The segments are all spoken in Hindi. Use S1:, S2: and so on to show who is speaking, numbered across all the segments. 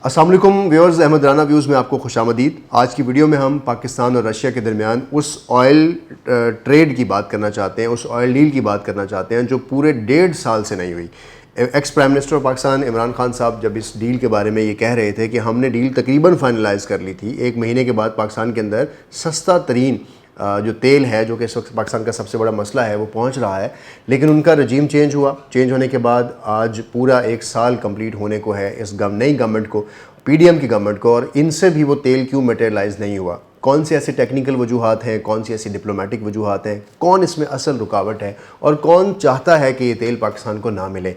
S1: अस्सलाम वालेकुम व्यूअर्स, अहमद राना व्यूज़ में आपको खुशामदीद। आज की वीडियो में हम पाकिस्तान और रशिया के दरमियान उस ऑयल ट्रेड की बात करना चाहते हैं, उस ऑयल डील की बात करना चाहते हैं जो पूरे 1.5 साल से नहीं हुई। Ex prime minister of Pakistan Imran Khan साहब जब इस डील के बारे में ये कह रहे थे कि हमने डील तकरीबन फाइनलाइज़ कर ली थी, 1 महीने के बाद पाकिस्तान के अंदर सस्ता तरीन जो तेल है, जो कि इस वक्त पाकिस्तान का सबसे बड़ा मसला है, वो पहुंच रहा है। लेकिन उनका रजीम चेंज हुआ। चेंज होने के बाद आज पूरा 1 साल कंप्लीट होने को है इस नई गवर्नमेंट को, पीडीएम की गवर्नमेंट को, और इनसे भी वो तेल क्यों मटेरियलाइज नहीं हुआ। कौन सी ऐसी टेक्निकल वजूहात हैं, कौन सी ऐसी डिप्लोमेटिक वजूहात हैं, कौन इसमें असल रुकावट है और कौन चाहता है कि ये तेल पाकिस्तान को ना मिले।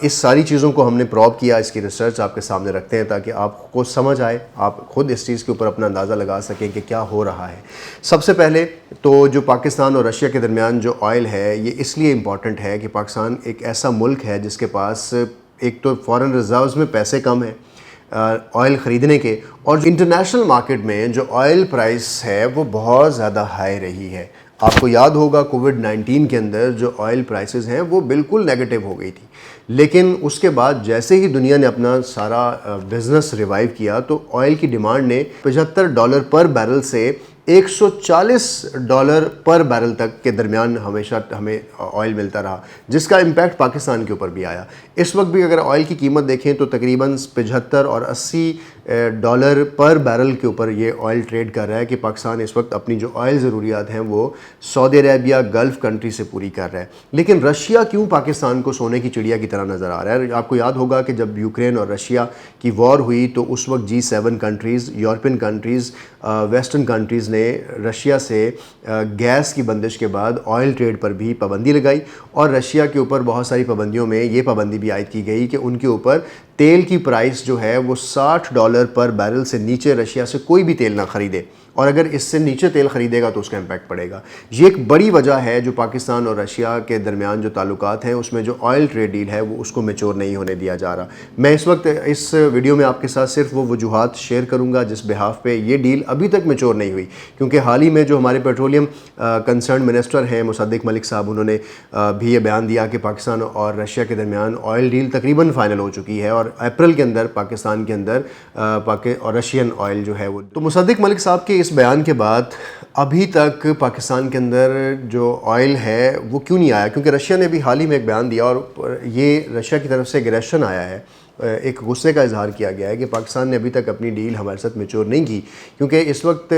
S1: इस सारी चीज़ों को हमने प्रॉब किया, इसकी रिसर्च आपके सामने रखते हैं ताकि आपको समझ आए, आप खुद इस चीज़ के ऊपर अपना अंदाज़ा लगा सकें कि क्या हो रहा है। सबसे पहले तो जो पाकिस्तान और रशिया के दरमियान जो ऑयल है, ये इसलिए इम्पॉर्टेंट है कि पाकिस्तान एक ऐसा मुल्क है जिसके पास एक तो फॉरेन रिजर्व्स में पैसे कम हैं ऑयल ख़रीदने के, और इंटरनेशनल मार्केट में जो ऑयल प्राइस है वो बहुत ज़्यादा हाई रही है। आपको याद होगा कोविड-19 के अंदर जो ऑयल प्राइसेस हैं वो बिल्कुल नेगेटिव हो गई थी, लेकिन उसके बाद जैसे ही दुनिया ने अपना सारा बिज़नेस रिवाइव किया तो ऑयल की डिमांड ने $75 पर बैरल से $140 पर बैरल तक के दरमियान हमेशा हमें ऑयल मिलता रहा, जिसका इम्पैक्ट पाकिस्तान के ऊपर भी आया। इस वक्त भी अगर ऑयल की कीमत देखें तो तकरीबन 75 और $80 पर बैरल के ऊपर ये ऑयल ट्रेड कर रहा है कि पाकिस्तान इस वक्त अपनी जो ऑयल ज़रूरियात हैं वो सऊदी अरेबिया, गल्फ़ कंट्री से पूरी कर रहा है। लेकिन रशिया क्यों पाकिस्तान को सोने की चिड़िया की तरह नज़र आ रहा है? आपको याद होगा कि जब यूक्रेन और रशिया की वॉर हुई तो उस वक्त G7 countries, European countries, western countries ने रशिया से गैस की बंदिश के बाद ऑयल ट्रेड पर भी पाबंदी लगाई, और रशिया के ऊपर बहुत सारी पाबंदियों में ये पाबंदी भी आयद की गई कि उनके ऊपर तेल की प्राइस जो है वो $60 पर बैरल से नीचे रशिया से कोई भी तेल ना ख़रीदे, और अगर इससे नीचे तेल ख़रीदेगा तो उसका इम्पैक्ट पड़ेगा। ये एक बड़ी वजह है जो पाकिस्तान और रशिया के दरमियान जो ताल्लुकात हैं उसमें जो ऑयल ट्रेड डील है वो उसको मैच्योर नहीं होने दिया जा रहा। मैं इस वक्त इस वीडियो में आपके साथ सिर्फ वो वजूहात शेयर करूँगा जिस बिहाफ पे ये डील अभी तक मैच्योर नहीं हुई, क्योंकि हाल ही में जो हमारे पेट्रोलियम कंसर्न मिनिस्टर हैं मुसद्दिक मलिक साहब, उन्होंने भी ये बयान दिया कि पाकिस्तान और रशिया के दरमियान ऑयल डील तकरीबन फ़ाइनल हो चुकी है और अप्रैल के अंदर पाकिस्तान के अंदर और रशियन ऑयल जो है वो। तो मुसद्दिक मलिक साहब के इस बयान के बाद अभी तक पाकिस्तान के अंदर जो ऑयल है वो क्यों नहीं आया? क्योंकि रशिया ने भी हाल ही में एक बयान दिया और ये रशिया की तरफ से एग्रेशन आया है, एक गुस्से का इजहार किया गया है कि पाकिस्तान ने अभी तक अपनी डील हमारे साथ मैच्योर नहीं की, क्योंकि इस वक्त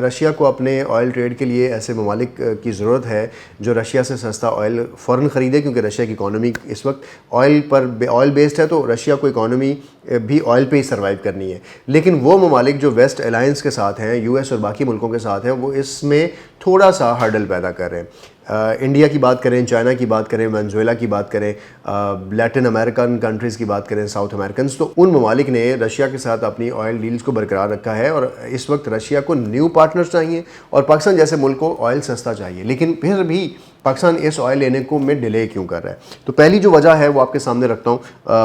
S1: रशिया को अपने ऑयल ट्रेड के लिए ऐसे ममालिक की ज़रूरत है जो रशिया से सस्ता ऑयल फ़ौरन ख़रीदे, क्योंकि रशिया की इकॉनमी इस वक्त ऑयल बेस्ड है, तो रशिया को इकॉनमी भी ऑयल पे ही सर्वाइव करनी है। लेकिन वो ममालिक जो वेस्ट अलायंस के साथ हैं, यूएस और बाकी मुल्कों के साथ हैं, वो इसमें थोड़ा सा हर्डल पैदा कर रहे हैं। इंडिया की बात करें, चाइना की बात करें, वेनेजुएला की बात करें, लैटिन अमेरिकन कंट्रीज़ की बात करें, साउथ अमेरिकन, तो उन ममालिक ने रशिया के साथ अपनी ऑयल डील्स को बरकरार रखा है और इस वक्त रशिया को न्यू पार्टनर्स चाहिए और पाकिस्तान जैसे मुल्क को ऑयल सस्ता चाहिए। लेकिन फिर भी पाकिस्तान इस ऑयल लेने को में डिले क्यों कर रहा है? तो पहली जो वजह है वो आपके सामने रखता हूँ,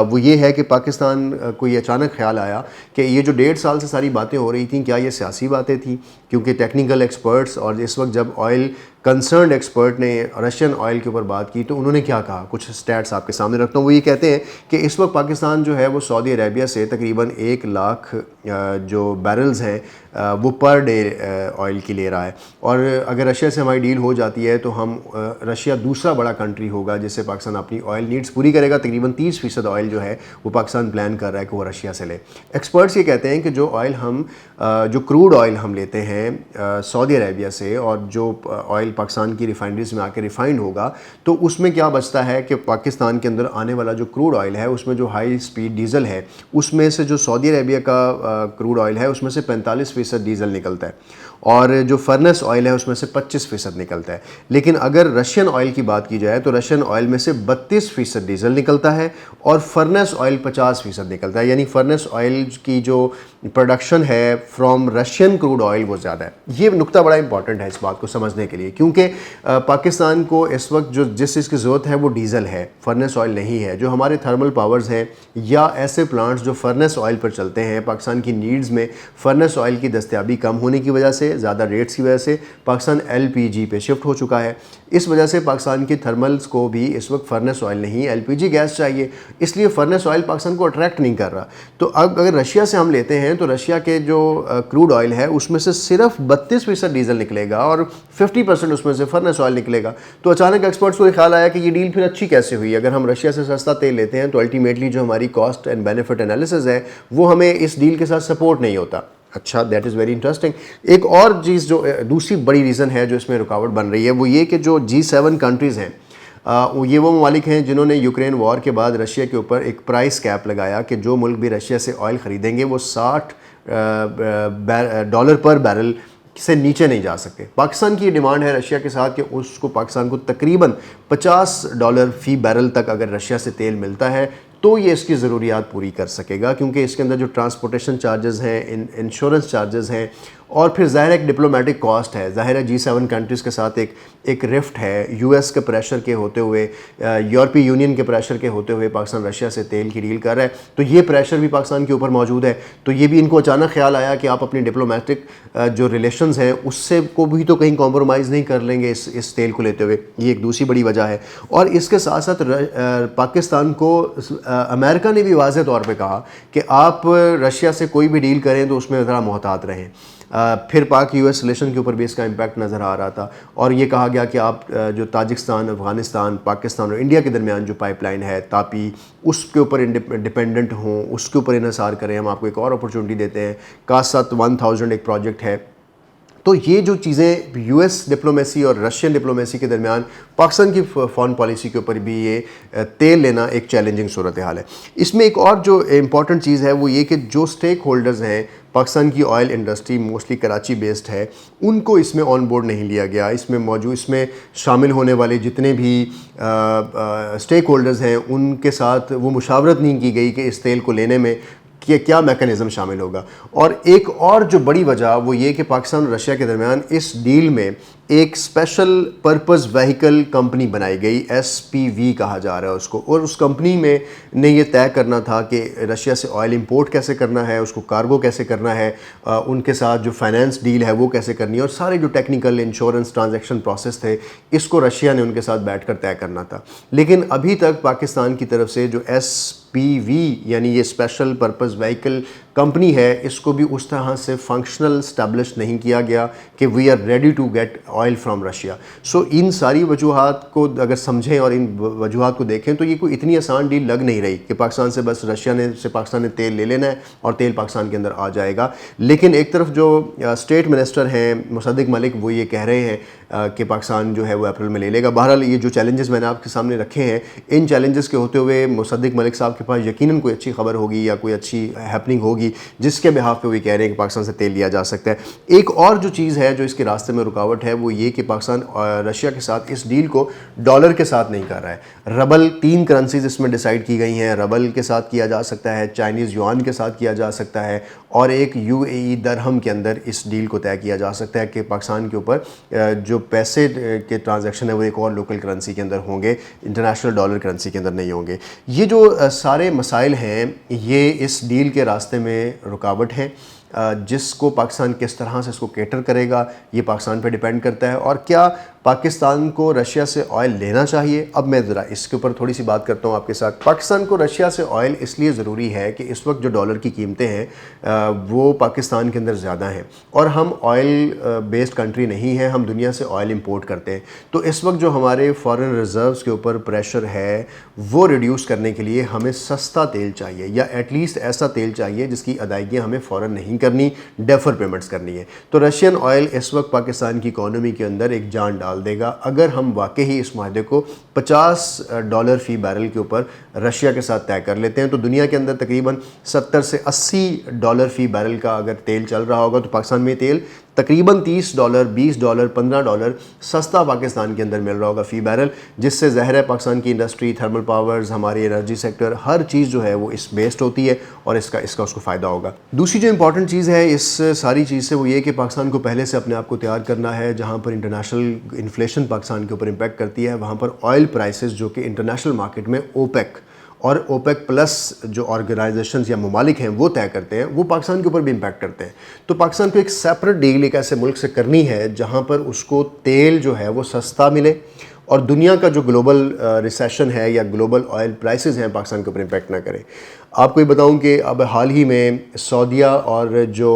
S1: वो ये है कि पाकिस्तान को ये अचानक ख्याल आया कि ये जो 1.5 साल से सारी बातें हो रही थी, क्या ये सियासी बातें थी? क्योंकि टेक्निकल एक्सपर्ट्स और इस वक्त जब ऑयल कंसर्न्ड एक्सपर्ट ने रशियन ऑयल के ऊपर बात की तो उन्होंने क्या कहा, कुछ स्टैट्स आपके सामने रखता हूँ। वो ये कहते हैं कि इस वक्त पाकिस्तान जो है वो सऊदी अरेबिया से तकरीबन 1 लाख जो बैरल्स हैं वो पर डे ऑयल की ले रहा है, और अगर रशिया से हमारी डील हो जाती है तो हम रशिया दूसरा बड़ा कंट्री होगा जिससे पाकिस्तान अपनी ऑयल नीड्स पूरी करेगा। तकरीबन 30% ऑयल जो है वो पाकिस्तान प्लान कर रहा है कि वो रशिया से ले। एक्सपर्ट्स ये कहते हैं कि जो ऑयल हम जो क्रूड ऑयल हम लेते हैं सऊदी अरेबिया से और जो ऑयल पाकिस्तान की रिफाइनरीज में आके रिफाइंड होगा तो उसमें क्या बचता है कि पाकिस्तान के अंदर आने वाला जो क्रूड ऑयल है उसमें जो हाई स्पीड डीजल है उसमें से जो सऊदी अरेबिया का क्रूड ऑयल है उसमें से 45% डीजल निकलता है, और जो फर्नेस ऑयल है उसमें से 25% निकलता है। लेकिन अगर रशियन ऑयल की बात की जाए तो रशियन ऑयल में से 32% डीजल निकलता है और फर्नेस ऑयल 50% निकलता है। यानी फर्नेस ऑयल की जो प्रोडक्शन है फ्रॉम रशियन क्रूड ऑयल वो ज़्यादा है। ये नुक्ता बड़ा इंपॉर्टेंट है इस बात को समझने के लिए, क्योंकि पाकिस्तान को इस वक्त जो जिस चीज़ की ज़रूरत है वो डीजल है, फर्नेस ऑयल नहीं है। जो हमारे थर्मल पावर्स हैं या ऐसे प्लांट्स जो फर्नेस ऑयल पर चलते हैं, पाकिस्तान की नीड्स में फर्नेस ऑयल की दस्तयाबी कम होने की वजह से से, ज़्यादा रेट्स की वजह से पाकिस्तान LPG पे शिफ्ट हो चुका है। इस वजह से पाकिस्तान की थर्मल्स को भी इस वक्त फर्नेस ऑयल नहीं LPG गैस चाहिए, इसलिए फर्नेस ऑयल पाकिस्तान को अट्रैक्ट नहीं कर रहा। तो अब अगर रशिया से हम लेते हैं तो रशिया के जो क्रूड ऑयल है उसमें से सिर्फ 32% डीजल निकलेगा और 50% उसमें से फर्नेस ऑयल निकलेगा। तो अचानक एक्सपर्ट्स को ख्याल आया कि ये डील फिर अच्छी कैसे हुई। अगर हम रशिया से सस्ता तेल लेते हैं तो अल्टीमेटली जो हमारी कॉस्ट एंड बेनिफिट एनालिसिस है वो हमें इस डील के साथ सपोर्ट नहीं होता। अच्छा, दैट इज़ वेरी इंटरेस्टिंग। एक और चीज़ जो दूसरी बड़ी रीज़न है जो इसमें रुकावट बन रही है वो ये कि जो G7 कंट्रीज़ हैं ये वो ममालिक हैं जिन्होंने यूक्रेन वॉर के बाद रशिया के ऊपर एक प्राइस कैप लगाया कि जो मुल्क भी रशिया से ऑयल ख़रीदेंगे वो $60 पर बैरल से नीचे नहीं जा सकते। पाकिस्तान की डिमांड है रशिया के साथ कि उसको पाकिस्तान को तकरीबन $50 फ़ी बैरल तक अगर रशिया से तेल मिलता है तो ये इसकी ज़रूरियात पूरी कर सकेगा, क्योंकि इसके अंदर जो ट्रांसपोर्टेशन चार्जेस हैं, इंश्योरेंस चार्जेस हैं और फिर ज़ाहिर एक डिप्लोमेटिक कॉस्ट है। ज़ाहिर है G7 कंट्रीज़ के साथ एक रिफ्ट है, US के प्रेशर के होते हुए, यूरोपीय यूनियन के प्रेशर के होते हुए पाकिस्तान रशिया से तेल की डील कर रहा है, तो ये प्रेशर भी पाकिस्तान के ऊपर मौजूद है। तो ये भी इनको अचानक ख्याल आया कि आप अपनी डिप्लोमेटिक जो रिलेशंस हैं उससे को भी तो कहीं कॉम्प्रोमाइज़ नहीं कर लेंगे इस तेल को लेते हुए। ये एक दूसरी बड़ी वजह है। और इसके साथ साथ पाकिस्तान को अमेरिका ने भी वाज़ेह तौर पे कहा कि आप रशिया से कोई भी डील करें तो उसमें ज़रा मोहतात रहें। फिर पाक US रिलेशन के ऊपर भी इसका इम्पैक्ट नज़र आ रहा था और ये कहा गया कि आप जो ताजिकिस्तान, अफ़गानिस्तान, पाकिस्तान और इंडिया के दरमियान जो पाइपलाइन है तापी, उसके ऊपर डिपेंडेंट हों, उसके ऊपर इन्हिसार करें। हम आपको एक और अपॉर्चुनिटी देते हैं। कासत 1000 एक प्रोजेक्ट है। तो ये जो चीज़ें US डिप्लोमेसी और रशियन डिप्लोमेसी के दरमियान पाकिस्तान की फॉरेन पॉलिसी के ऊपर भी ये तेल लेना एक चैलेंजिंग सूरत हाल है। इसमें एक और जो इम्पॉर्टेंट चीज़ है वो ये कि जो स्टेक होल्डर्स हैं, पाकिस्तान की oil industry mostly Karachi based है, उनको इसमें ऑन बोर्ड नहीं लिया गया। इसमें शामिल होने वाले जितने भी स्टेक होल्डर्स हैं उनके साथ वो मुशावरत नहीं की गई कि इस तेल को लेने में कि क्या मैकेनिज़्म शामिल होगा। और एक और जो बड़ी वजह वो ये कि पाकिस्तान और रशिया के दरमियान इस डील में एक स्पेशल पर्पस व्हीकल कंपनी बनाई गई, SPV कहा जा रहा है उसको, और उस कंपनी में ने ये तय करना था कि रशिया से ऑयल इंपोर्ट कैसे करना है, उसको कार्गो कैसे करना है, उनके साथ जो फाइनेंस डील है वो कैसे करनी है, और सारे जो टेक्निकल इंश्योरेंस ट्रांजैक्शन प्रोसेस थे इसको रशिया ने उनके साथ बैठकर तय करना था। लेकिन अभी तक पाकिस्तान की तरफ से जो SPV यानी ये स्पेशल पर्पस व्हीकल कंपनी है, इसको भी उस तरह से फंक्शनल स्टैब्लिश नहीं किया गया कि we are ready to get oil from Russia. So इन सारी वजूहात को अगर समझें और इन वजूहात को देखें तो ये कोई इतनी आसान डील लग नहीं रही कि पाकिस्तान से बस पाकिस्तान ने तेल ले लेना है और तेल पाकिस्तान के अंदर आ जाएगा। लेकिन एक तरफ जो स्टेट मिनिस्टर हैं मुसद्दिक मलिक, वो ये कह रहे हैं कि पाकिस्तान जो है वो अप्रैल में ले लेगा। बहरहाल ये जो चैलेंजेस मैंने आपके सामने रखे हैं, इन चैलेंजेस के होते हुए मुसद्दिक मलिक साहब के पास यकीनन कोई अच्छी खबर होगी या कोई अच्छी हैपनिंग होगी जिसके बिहाफ पे वो कह रहे हैं कि पाकिस्तान से तेल लिया जा सकता है। एक और जो चीज़ है जो इसके रास्ते में रुकावट है वो ये कि पाकिस्तान रशिया के साथ इस डील को डॉलर के साथ नहीं कर रहा है। रबल, 3 करेंसीज इसमें डिसाइड की गई हैं। रबल के साथ किया जा सकता है, चाइनीज़ युआन के साथ किया जा सकता है और एक UAE दरहम के अंदर इस डील को तय किया जा सकता है कि पाकिस्तान के ऊपर जो पैसे के ट्रांजैक्शन है वो एक और लोकल करेंसी के अंदर होंगे, इंटरनेशनल डॉलर करेंसी के अंदर नहीं होंगे। ये जो सारे मसाइल हैं ये इस डील के रास्ते में रुकावट है, जिसको पाकिस्तान किस तरह से इसको कैटर करेगा ये पाकिस्तान पे डिपेंड करता है। और क्या पाकिस्तान को रशिया से ऑयल लेना चाहिए? अब मैं ज़रा इसके ऊपर थोड़ी सी बात करता हूँ आपके साथ। पाकिस्तान को रशिया से ऑयल इसलिए ज़रूरी है कि इस वक्त जो डॉलर की कीमतें हैं वो पाकिस्तान के अंदर ज़्यादा हैं और हम ऑयल बेस्ड कंट्री नहीं है, हम दुनिया से ऑयल इंपोर्ट करते हैं। तो इस वक्त जो हमारे फॉरेन रिजर्व्स के ऊपर प्रेशर है वो रिड्यूस करने के लिए हमें सस्ता तेल चाहिए या एटलीस्ट ऐसा तेल चाहिए जिसकी अदायगियाँ हमें फ़ौरन नहीं करनी, डेफर पेमेंट्स करनी है। तो रशियन ऑयल इस वक्त पाकिस्तान की इकॉनमी के अंदर एक जान डाल देगा अगर हम वाकई ही इस माहदे को $50 फ़ी बैरल के ऊपर रशिया के साथ तय कर लेते हैं। तो दुनिया के अंदर तकरीबन 70 से $80 फ़ी बैरल का अगर तेल चल रहा होगा तो पाकिस्तान में तेल तकरीबन $30, $20, $15 सस्ता पाकिस्तान के अंदर मिल रहा होगा फ़ी बैरल, जिससे ज़ाहिर है पाकिस्तान की इंडस्ट्री, थर्मल पावर्स, हमारी एनर्जी सेक्टर, हर चीज़ जो है वो इस बेस्ड होती है और इसका उसको फ़ायदा होगा। दूसरी जो इंपॉर्टेंट चीज़ है इस सारी चीज़ से वो ये कि पाकिस्तान को पहले से अपने आप को तैयार करना है। जहाँ पर इंटरनेशनल इन्फ्लेशन पाकिस्तान के ऊपर इम्पैक्ट करती है, वहाँ पर ऑयल प्राइसेस जो कि इंटरनेशनल मार्केट में और ओपेक प्लस जो ऑर्गेनाइजेशंस या ममालिक हैं वो तय करते हैं, वो पाकिस्तान के ऊपर भी इम्पैक्ट करते हैं। तो पाकिस्तान को एक सेपरेट डील एक ऐसे मुल्क से करनी है जहाँ पर उसको तेल जो है वो सस्ता मिले और दुनिया का जो ग्लोबल रिसेशन है या ग्लोबल ऑयल प्राइसेस हैं पाकिस्तान के ऊपर इम्पैक्ट ना करें। आपको ये बताऊं कि अब हाल ही में सऊदीया और जो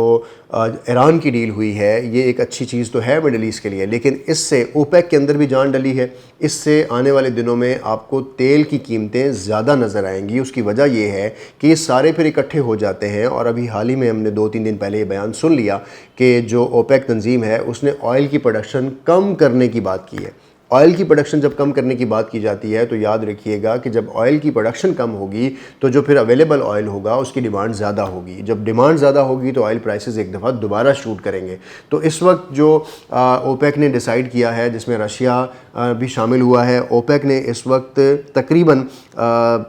S1: ईरान की डील हुई है, ये एक अच्छी चीज़ तो है मिडल ईस्ट के लिए, लेकिन इससे ओपेक के अंदर भी जान डली है। इससे आने वाले दिनों में आपको तेल की कीमतें ज़्यादा नज़र आएंगी। उसकी वजह ये है कि ये सारे फिर इकट्ठे हो जाते हैं। और अभी हाल ही में हमने 2-3 दिन पहले ये बयान सुन लिया कि जो ओपेक तंजीम है उसने ऑयल की प्रोडक्शन कम करने की बात की है। ऑयल की प्रोडक्शन जब कम करने की बात की जाती है तो याद रखिएगा कि जब ऑयल की प्रोडक्शन कम होगी तो जो फिर अवेलेबल ऑयल होगा उसकी डिमांड ज़्यादा होगी। जब डिमांड ज़्यादा होगी तो ऑयल प्राइसेस एक दफ़ा दोबारा शूट करेंगे। तो इस वक्त जो ओपेक ने डिसाइड किया है, जिसमें रशिया भी शामिल हुआ है, ओपेक ने इस वक्त तकरीबन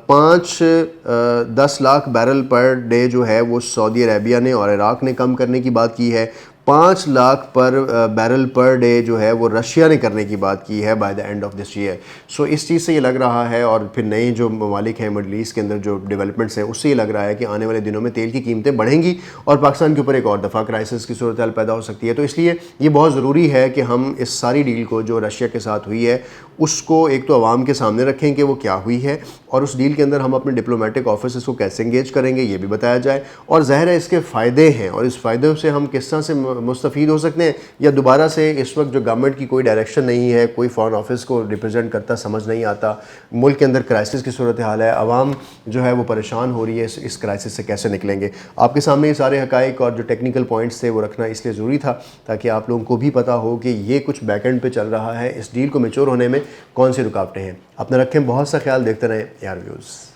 S1: 5-10 लाख बैरल पर डे जो है वो सऊदी अरेबिया ने और इराक़ ने कम करने की बात की है। 5 लाख पर बैरल पर डे जो है वो रशिया ने करने की बात की है by the end of this year. So इस चीज़ से ये लग रहा है, और फिर नए जो ममालिक हैं मिडल ईस्ट के अंदर जो डेवलपमेंट्स हैं उससे ये लग रहा है कि आने वाले दिनों में तेल की कीमतें बढ़ेंगी और पाकिस्तान के ऊपर एक और दफ़ा क्राइसिस की सूरत हाल पैदा हो सकती है। तो इसलिए ये बहुत ज़रूरी है कि हम इस सारी डील को जो रशिया के साथ हुई है उसको एक तो आवाम के सामने रखें कि वो क्या हुई है, और उस डील के अंदर हम अपने डिप्लोमेटिक ऑफिस को कैसे इंगेज करेंगे ये भी बताया जाए। और ज़ाहिर है इसके फ़ायदे हैं और इस फ़ायदों से हम किस तरह से मुस्तफ़ीद हो सकते हैं, या दोबारा से इस वक्त जो गवर्नमेंट की कोई डायरेक्शन नहीं है, कोई फॉरेन ऑफिस को रिप्रेजेंट करता समझ नहीं आता, मुल्क के अंदर क्राइसिस की सूरत हाल है, आवाम जो है वो परेशान हो रही है, इस क्राइसिस से कैसे निकलेंगे। आपके सामने ये सारे हक़ाइक़ और जो टेक्निकल पॉइंट्स थे वो रखना इसलिए ज़रूरी था ताकि आप लोगों को भी पता हो कि ये कुछ बैक एंड पे चल रहा है, इस डील को मैच्योर होने में कौन सी रुकावटें हैं। अपना रखें बहुत सा ख्याल, देखते रहें यार व्यूज़।